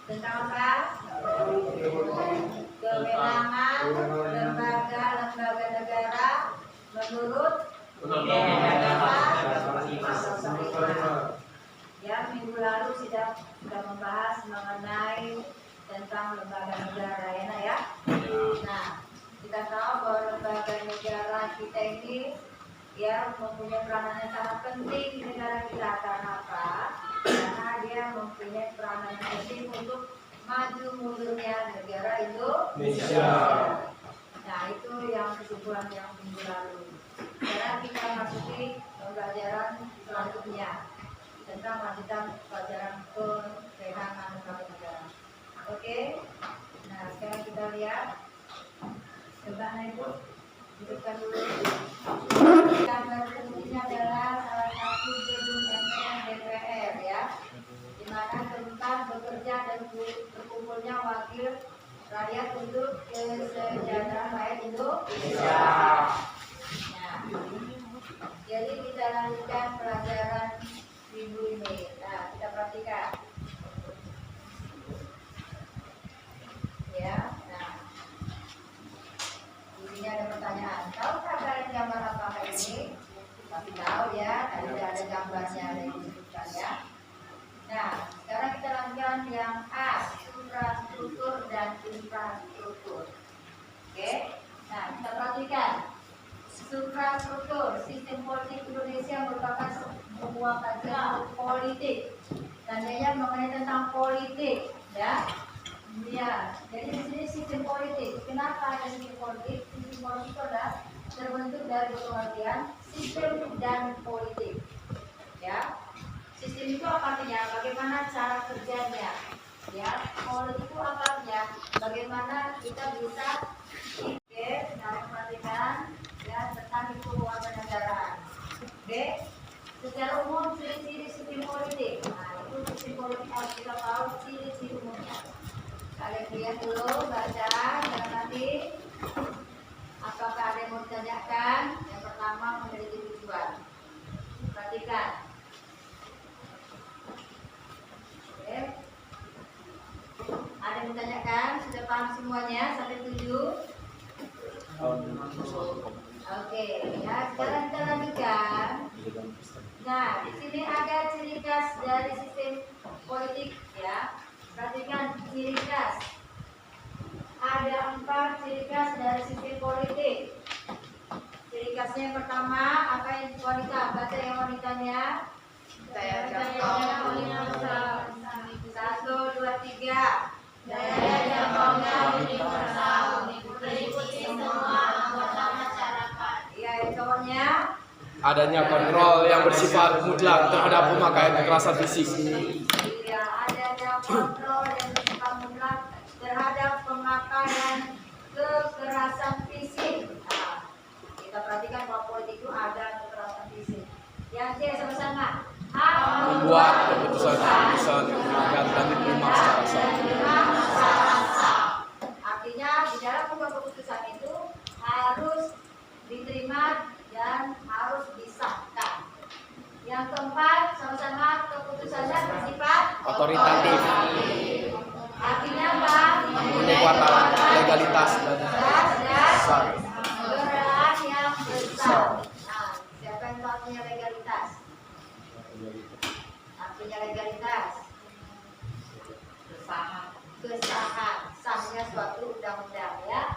Tentang apa? Kewenangan lembaga negara menurut ya, minggu lalu sudah membahas mengenai tentang lembaga negara ya. Nah, kita tahu bahwa lembaga negara kita ini ya mempunyai peranan yang sangat penting di negara kita. Karena apa? Karena dia mempunyai peranan penting untuk maju mundurnya negara Indonesia. Nah, itu yang kesimpulan yang minggu lalu. Sekarang kita masuki pembelajaran selanjutnya tentang lanjutan pelajaran kewenangan lembaga negara. Oke. Nah, sekarang kita lihat. Coba Ibu hidupkan dulu. Gambar berikutnya adalah salah satu gedung MPR DPR ya, di mana tempat bekerja dan berkumpulnya wakil rakyat untuk kesejahteraan rakyat Indonesia. Nah, jadi kita lanjutkan pelajaran minggu ini. Nah, kita perhatikan ya. Nah, ini ada pertanyaan. Tahukah kalian gambar apakah ini? Pasti tahu ya. Tadi sudah ada gambarnya ada yang disebutkan ya. Nah, sekarang kita lanjutkan yang A, suprastruktur dan infrastruktur. Oke. Nah, kita perhatikan. Suprastruktur sistem politik Indonesia merupakan sebuah kajian politik. Tandanya mengenai tentang politik, ya. Ya, jadi di sini sistem politik. Kenapa ada sistem politik? Sistem politik itu adalah terbentuk dari pengertian sistem dan politik. Ya, sistem itu apa artinya? Bagaimana cara kerjanya? Ya, politik itu apa artinya? Bagaimana kita bisa perhatikan ya tentang itu kewarganegaraan. B, secara umum ciri-ciri sistem politik. Nah, itu sistem politik harus kita tahu ciri-ciri umumnya. Kalian lihat dulu, baca, jangan nanti apakah ada yang mau ditanyakan? Yang pertama, memiliki tujuan. Perhatikan. ditanyakan? Sudah paham semuanya sampai 7? Oke, ya sekarang kita lanjutkan. Nah, di sini ada ciri khas dari sistem politik ya. Perhatikan ciri khas. Ada 4 ciri khas dari sistem politik. Ciri khasnya yang pertama, apa yang wanita? Baca yang wanitanya. Saya contoh. 1, 2, 3. Daya jangkaunya universal, meliputi semua anggota masyarakat. Ya, yang cowoknya. Adanya kontrol yang bersifat mutlak terhadap pemakaian kekerasan fisik. Iya, adanya kontrol yang bersifat mutlak terhadap pemakaian kekerasan fisik. Nah, kita perhatikan bahwa politik itu ada kekerasan fisik. Yang C sama-sama. Membuat keputusan-keputusan yang dan diterima secara sah. Artinya di dalam membuat keputusan itu harus diterima dan harus disahkan. Yang keempat, sama-sama keputusannya bersifat Otoritatif. Artinya apa? Mempunyai kuatan legalitas dan besar. Keberadaan yang besar. Nah, siapa yang tahu artinya legalitas? Artinya legalitas. Kesahan. Sahnya suatu undang-undang ya.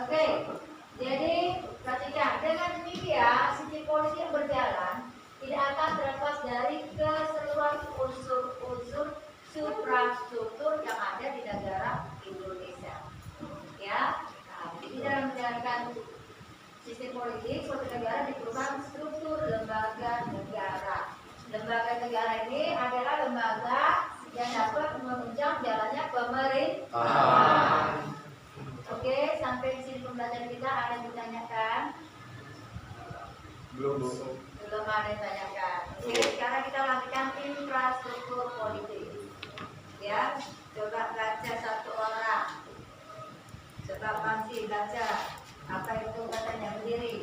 Oke. Jadi perhatikan, dengan demikian sistem politik yang berjalan tidak akan terlepas dari keseluruhan unsur-unsur suprastruktur yang ada di negara Indonesia. Ya, nah, jadi dalam menjalankan sistem politik suatu negara diperlukan struktur lembaga negara. Lembaga negara ini adalah lembaga yang dapat menunjang jalannya pemerintahan. Oke, sampai di sini pembelajaran kita ada yang ditanyakan? Belum. Belum ada yang ditanyakan. Oke, sekarang kita lanjutkan infrastruktur politik. Ya, coba baca satu orang. Coba Pansi baca apa itu katanya berdiri.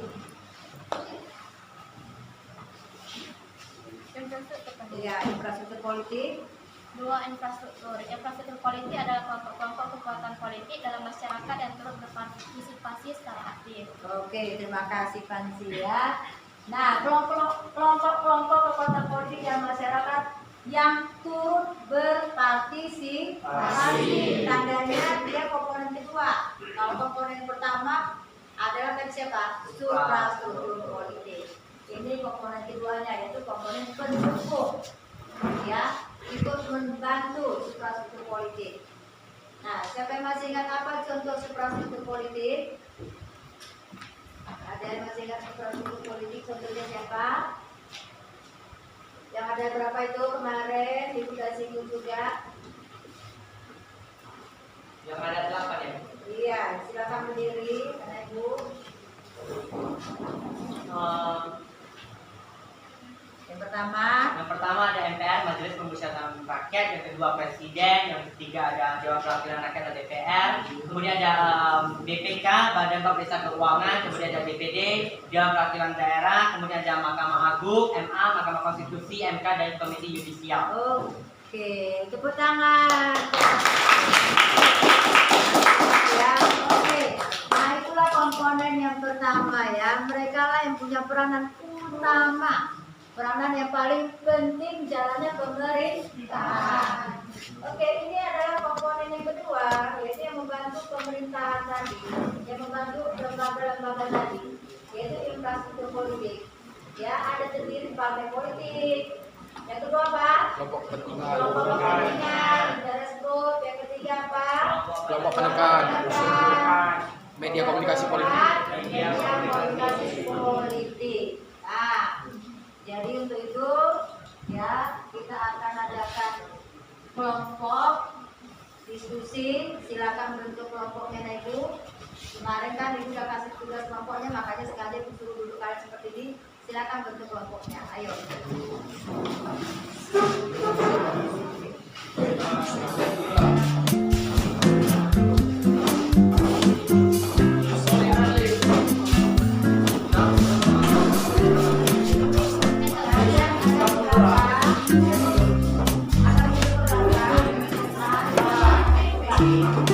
Iya, infrastruktur politik. 2. Infrastruktur politik adalah kelompok-kelompok kekuatan politik dalam masyarakat yang turut berpartisipasi secara aktif. Oke, terima kasih Pansi ya. Nah, kelompok-kelompok kekuatan politik dalam masyarakat yang turut berpartisipasi. Tandanya dia komponen kedua. Kalau komponen pertama adalah tadi siapa? Suprastruktur politik. Ini komponen keduanya yaitu komponen pendukung. Ya, ikut membantu suprastruktur politik. Nah, siapa yang masih ingat apa contoh suprastruktur politik? Ada yang masih ingat suprastruktur politik contohnya siapa? Yang ada berapa itu kemarin sudah singgung juga? Yang ada 8 ya? Iya, silakan berdiri karena Ibu. Yang pertama ada MPR, Majelis Pemusyawaratan Rakyat. Yang kedua Presiden. Yang ketiga ada Dewan Perwakilan Rakyat atau DPR. Kemudian ada BPK, Badan Pemeriksa Keuangan. Kemudian ada DPD, Dewan Perwakilan Daerah. Kemudian ada Mahkamah Agung, MA, Mahkamah Konstitusi, MK, dan Komisi Yudisial. Oke, tepuk tangan. Ya, oke. Nah, itulah komponen yang pertama ya. Mereka lah yang punya peranan utama. Peranan yang paling penting jalannya pemerintahan. Oke, ini adalah komponen yang kedua, yaitu yang membantu pemerintahan tadi, yang membantu lembaga-lembaga tadi, yaitu infrastruktur politik. Ya, ada terdiri partai politik. Yang kedua apa? Kelompok Kelompok kepentingan. Garis grup. Yang ketiga apa? Kelompok penekan. Media komunikasi politik. Media komunikasi politik. Nah, jadi untuk itu ya kita akan adakan kelompok diskusi. Silakan bentuk kelompoknya nah Ibu. Kemarin kan Ibu sudah kasih tugas kelompoknya, makanya sekali suruh duduk kalian seperti ini. Silakan bentuk kelompoknya. Ayo. Ada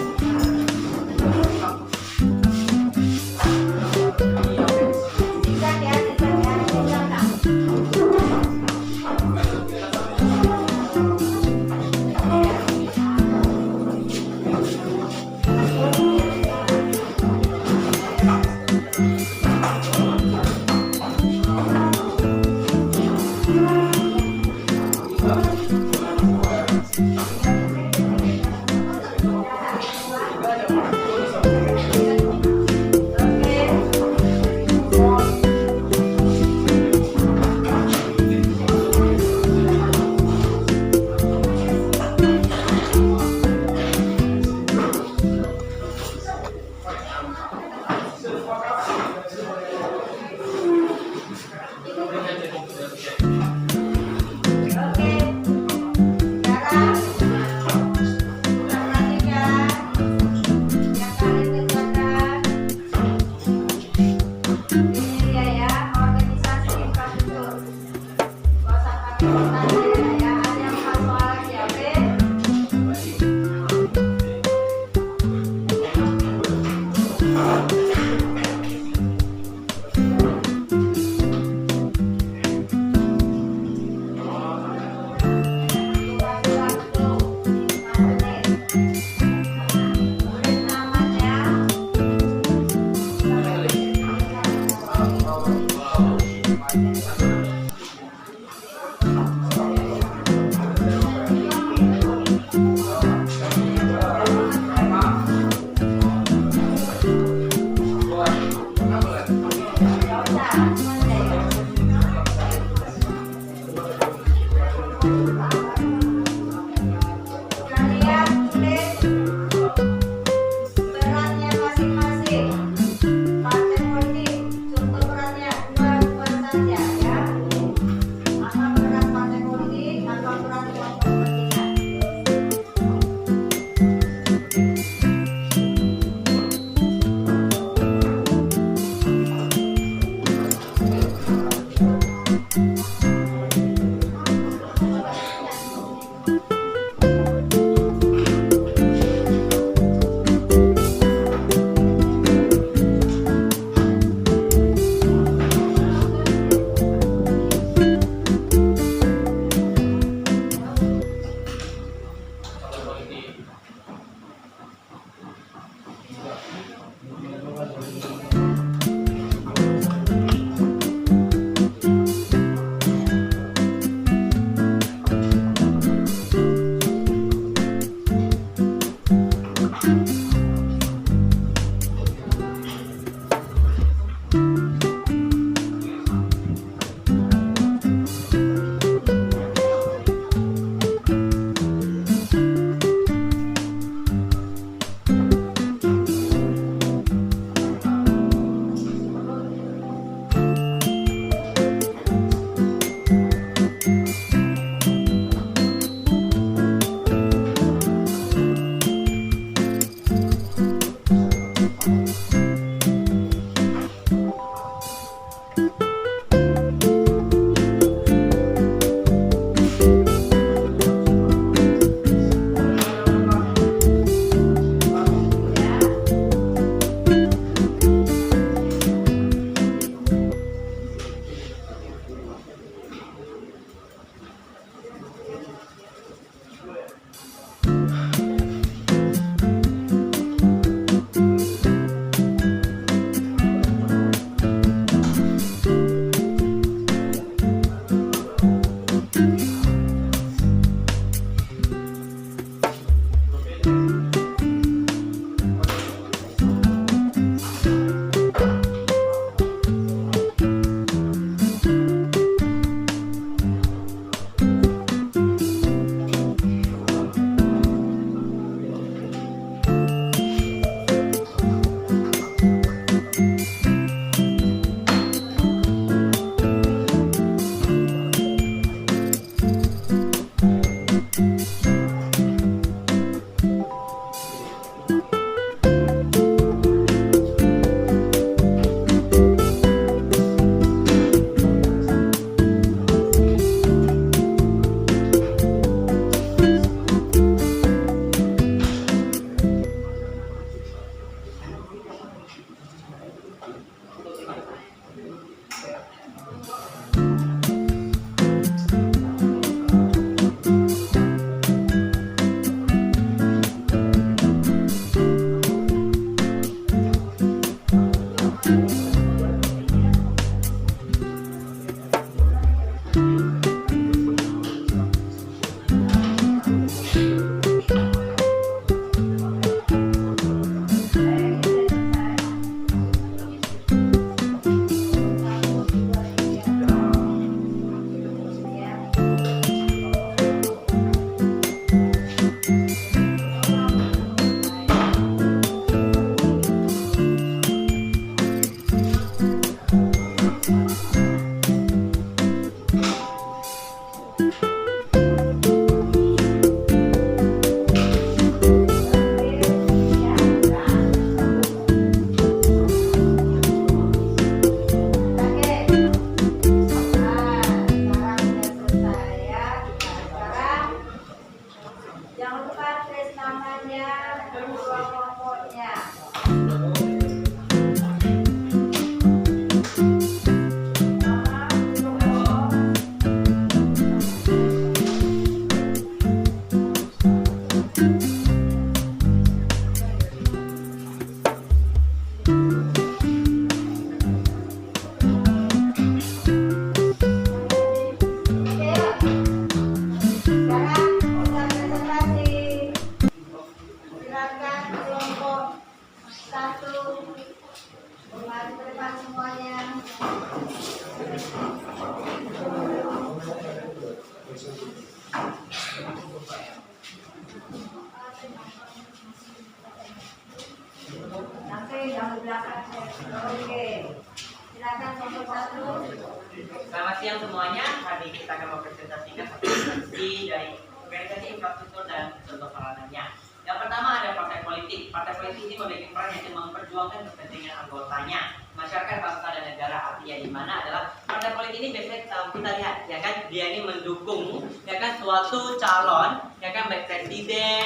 dari organisasi infrastruktur dan contoh peranannya. Yang pertama ada partai politik. Partai politik ini memiliki peran yang memperjuangkan kepentingan anggotanya, masyarakat, bangsa dan negara. Artinya di mana adalah partai politik ini biasanya kita lihat ya kan, dia ini mendukung ya kan suatu calon ya kan, baik presiden,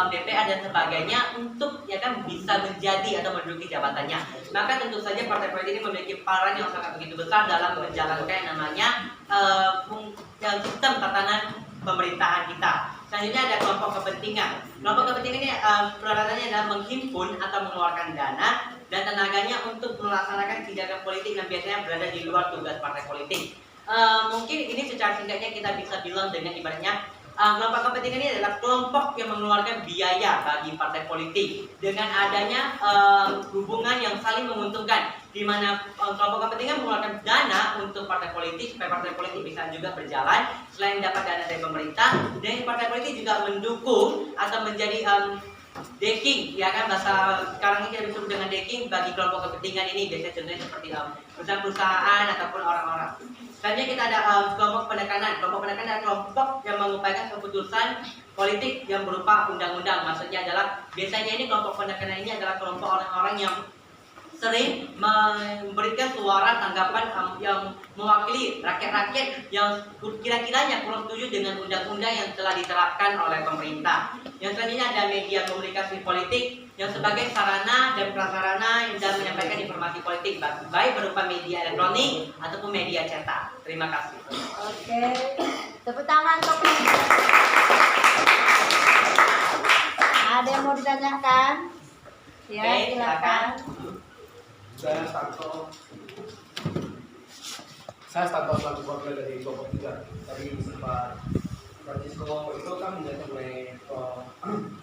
DPR dan sebagainya untuk ya kan bisa menjadi atau menduduki jabatannya. Maka tentu saja partai politik ini memiliki peran yang sangat begitu besar dalam menjalankan yang namanya sistem tatanan pemerintahan kita. Selanjutnya ada kelompok kepentingan. Kelompok kepentingan ini peranan adalah menghimpun atau mengeluarkan dana dan tenaganya untuk melaksanakan tindakan politik yang biasanya berada di luar tugas partai politik. Mungkin ini secara singkatnya kita bisa bilang dengan ibaratnya kelompok kepentingan ini adalah kelompok yang mengeluarkan biaya bagi partai politik dengan adanya hubungan yang saling menguntungkan, di mana kelompok kepentingan mengeluarkan dana untuk partai politik supaya partai politik bisa juga berjalan. Selain dapat dana dari pemerintah, dan partai politik juga mendukung atau menjadi decking, ya kan, bahasa sekarang ini kita disebut dengan decking bagi kelompok kepentingan ini. Biasanya contohnya seperti perusahaan-perusahaan ataupun orang-orang. Selanjutnya kita ada kelompok penekanan. Kelompok penekanan adalah kelompok yang mengupayakan keputusan politik yang berupa undang-undang. Maksudnya adalah biasanya ini kelompok penekanan ini adalah kelompok orang-orang yang sering memberikan suara tanggapan yang mewakili rakyat-rakyat yang kira-kiranya kurang setuju dengan undang-undang yang telah diterapkan oleh pemerintah. Yang selanjutnya ada media komunikasi politik yang sebagai sarana dan prasarana yang dalam menyampaikan informasi politik, baik berupa media elektronik ataupun media cetak. Terima kasih. Oke, tepuk tangan untuk ada yang mau ditanyakan? Ya, Oke, silakan. Saya Stanto selaku wakil dari kelompok 3. Tadi sempat Francisco itu kan mengenai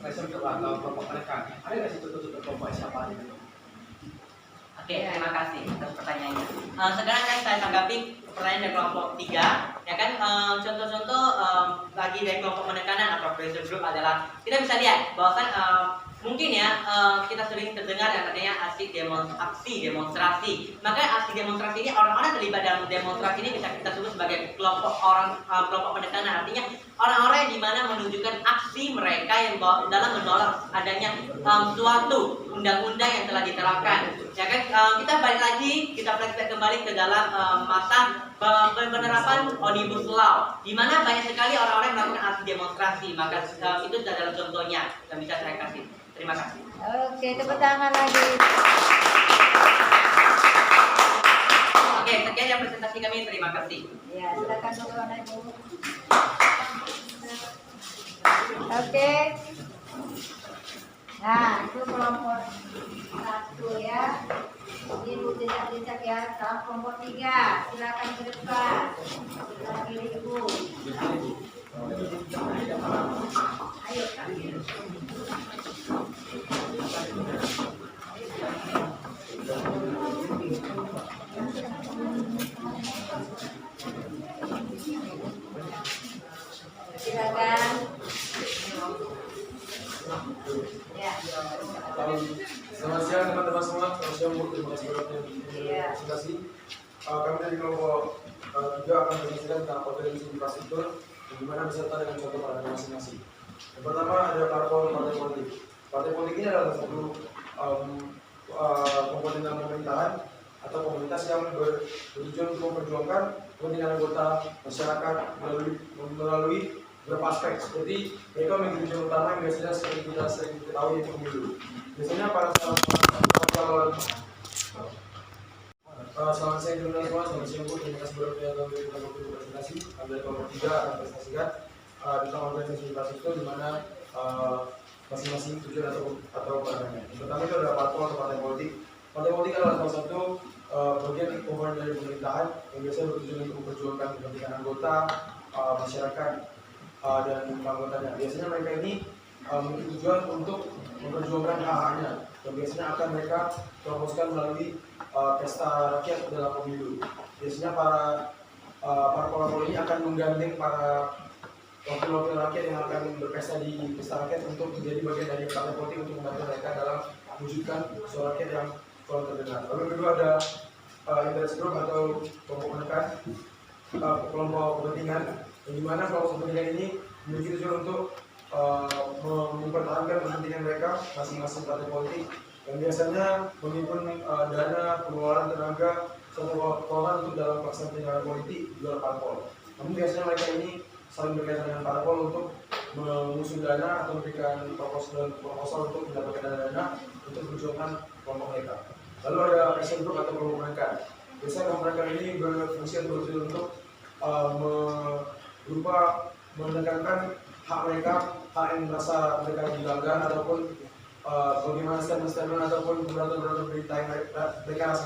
pressure atau kelompok penekan. Ada nggak sih contoh-contoh kelompok siapa aja? Oke, terima kasih atas pertanyaannya. Sekarang kan saya tanggapi pertanyaan dari kelompok 3, ya kan. Contoh-contoh lagi dari kelompok penekanan atau pressure group adalah kita bisa lihat bahwasan mungkin ya kita sering terdengar yang namanya aksi demonstrasi. Maka aksi demonstrasi ini, orang-orang terlibat dalam demonstrasi ini bisa kita sebut sebagai kelompok penekanan. Artinya orang-orang yang dimana menunjukkan aksi mereka yang dalam menolak adanya suatu undang-undang yang telah diterapkan. Ya kan, kita balik lagi, kita flashback kembali ke dalam masa penerapan Omnibus Law, di mana banyak sekali orang-orang yang melakukan aksi demonstrasi. Maka itu adalah contohnya yang bisa saya kasih. Terima kasih. Oke, tepuk tangan lagi. Oke, sekian yang presentasi kami. Terima kasih. Ya, silakan dulu anak ibu. Oke. Nah, itu kelompok 1 ya. Ibu tidak ya. Sekarang kelompok 3. Silakan ke depan. Silakan ibu. Ayo, Kak. Silakan. Ya. Selamat siang teman-teman semua. Selamat siang Bu. Terima kasih banyak Iya. presentasi. Kami dari kelompok 3 akan berbicara tentang organisasi infrastruktur, di mana beserta dengan contoh perannya masing-masing. Yang pertama ada partai politik. Partai politik ini adalah satu komponen dalam pemerintahan atau komunitas yang bertujuan untuk memperjuangkan kepentingan anggota masyarakat melalui beberapa aspek, seperti mereka memiliki tujuan utama yang biasanya seperti kita sering ketahui yaitu pemilu. Biasanya para calon selamat siang teman-teman semua, selamat siang Bu. Terima kasih banyak yang telah memberikan presentasi. Kami dari kelompok 3 akan presentasikan tentang organisasi infrastruktur di mana masing-masing tujuan atau peranannya. Yang pertama itu adalah partai politik. Partai politik adalah salah satu bagian komponen dari pemerintahan yang biasanya bertujuan untuk memperjuangkan kepentingan anggota, masyarakat, dan anggotanya. Biasanya mereka ini memiliki tujuan untuk memperjuangkan hak-haknya, dan biasanya akan mereka promosikan melalui pesta rakyat dalam pemilu. Biasanya para kolektor ini akan menggandeng para wakil-wakil rakyat yang akan berpesta di pesta rakyat untuk menjadi bagian dari partai politik untuk membantu mereka dalam mewujudkan suara rakyat yang kurang terdengar. Lalu kedua ada interest group atau kelompok menekan, kelompok kepentingan. yang dimana kelompok kepentingan ini memiliki tujuan untuk mempertahankan kepentingan mereka masing-masing partai politik yang biasanya menghimpun dana, pengeluaran tenaga, serta keuangan untuk dalam pelaksanaan penyelenggaraan politik di luar parpol. Namun biasanya mereka ini saling berkaitan dengan parpol untuk mengusung dana atau memberikan proposal untuk mendapatkan dana untuk memperjuangkan kelompok mereka. Lalu ada pressure group atau kelompok mereka. Biasanya kelompok mereka ini berfungsi atau bertujuan untuk berupa menekankan hak mereka, hak yang merasa mereka dilanggar ataupun bagaimana statement ataupun keberatan berita yang mereka rasa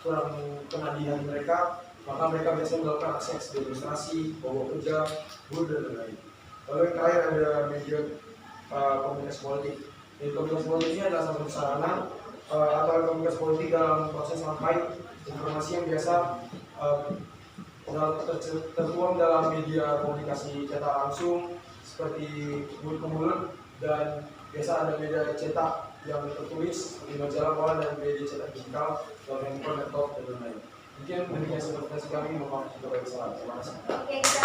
kurang kena di hati mereka, maka mereka biasanya melakukan aksi demonstrasi, mogok kerja, buruh dan lain-lain. Lalu yang terakhir ada media komunikasi politik. Jadi komunikasi politik ini adalah satu sarana atau komunikasi politik dalam proses sampai informasi yang biasa tertuang dalam media komunikasi cetak langsung seperti mulut ke mulut, dan biasa ada media cetak yang tertulis di majalah koran dan media cetak digital dalam handphone, laptop dan lain-lain. Mungkin demikian presentasi kami, mohon maaf jika ada salah. Terima kasih. Oke, kita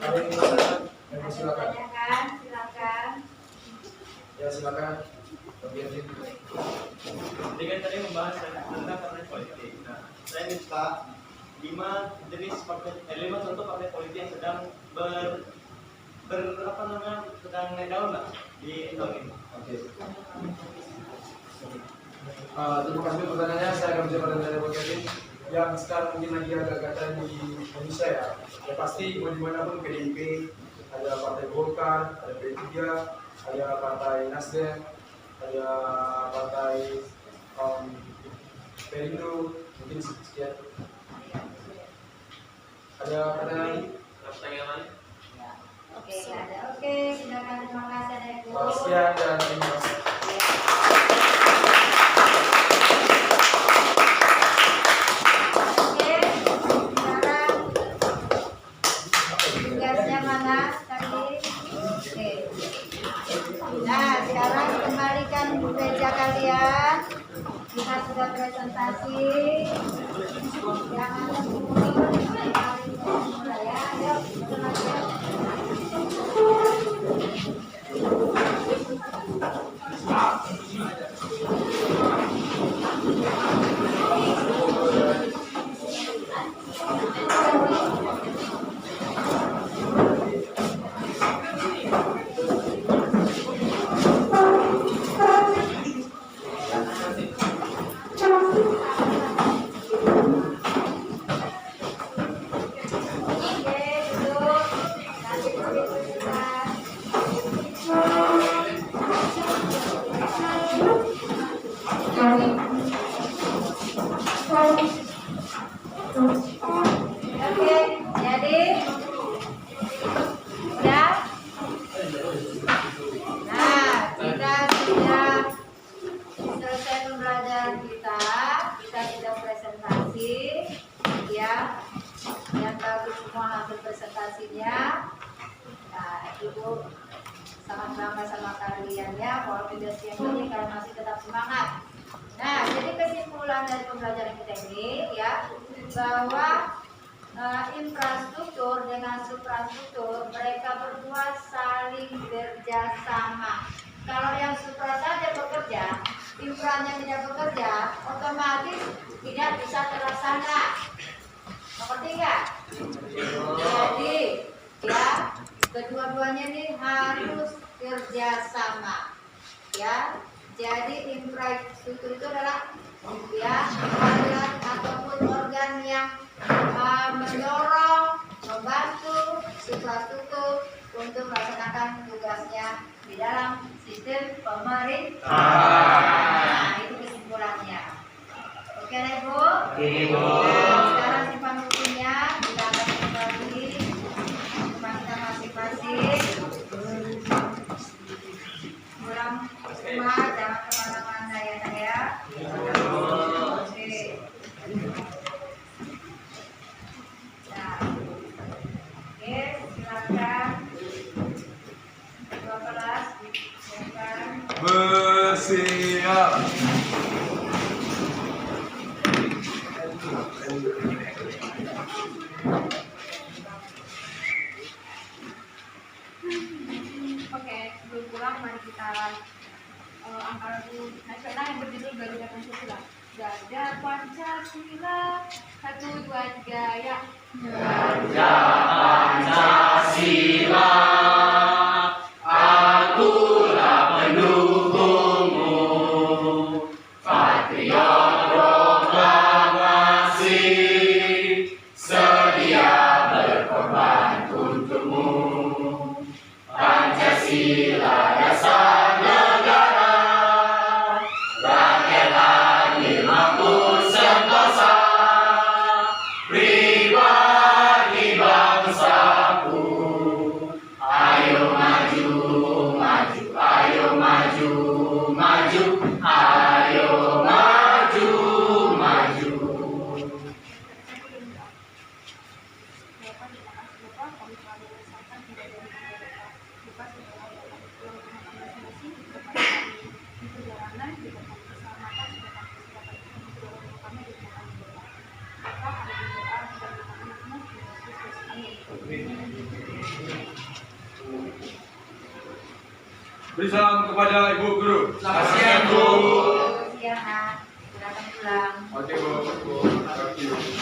Ada yang bertanya? Silakan. silakan. Ya silakan. Jadi kan tadi membahas tentang partai politik. Nah, saya minta 5 contoh partai politik yang sedang sedang naik daun lah di Indonesia. Oke. Terima kasih pertanyaannya. Saya akan menjawab pertanyaan dari yang sekarang mungkin lagi agak gagal di Indonesia ya. Ya pasti dimanapun PDIP, ada Partai Golkar, ada P3, ada Partai Nasdem, ada Partai Perindo, mungkin sekian. Ada pertanyaan lagi? Pertanyaan lain? Oke, ada. Oke, silakan, terima kasih ada Ibu. Sekian dan terima kasih. Oke, sekarang tugasnya mana tadi? Oke. Nah, sekarang kembalikan meja kalian. Kita sudah presentasi. Jangan mulai ya. Ayo, Oke, jadi udah. Nah, kita sudah selesai pembelajaran kita sudah presentasi, ya. Yang bagus semua hasil presentasinya. Nah, Ibu sangat bangga sama kalian ya, walaupun sudah siang ini kalian masih tetap semangat. Nah, jadi kesimpulan dari pembelajaran kita ini ya, bahwa infrastruktur dengan suprastruktur mereka berdua saling bekerjasama. Kalau yang supra saja bekerja, infranya tidak bekerja, otomatis tidak bisa terlaksana. Mengerti nggak? Jadi ya, kedua-duanya ini harus kerjasama. Ya, jadi infrastruktur itu adalah ya aliran ataupun organ yang mendorong, membantu infrastruktur untuk melaksanakan tugasnya di dalam sistem pemerintahan. Nah, itu kesimpulannya. Oke, Ibu? Oke, Ibu. Sekarang simpan bukunya, kita akan kembali rumah kita masing-masing. Pulang rumah, jangan kemana-mana ya, Nak ya. Oke. Nah, oke, silakan. Dua kelas, silakan. Bersiap. Oke, sebelum pulang mari kita angkat lagu nasional yang berjudul Garuda Pancasila. Garuda Pancasila, 1, 2, 3, ya. Garuda Pancasila, akulah pendukungmu, patriot proklamasi, sedia berkorban untukmu. Pancasila dasar negara, rakyat adil mampu sentosa, pribadi bangsaku. Ayo maju, maju, ayo maju, maju, ayo maju, maju. Beri salam kepada Ibu Guru. Selamat siang, Bu. Siang, Nak. Silakan pulang. Oke, Bu. Terima kasih.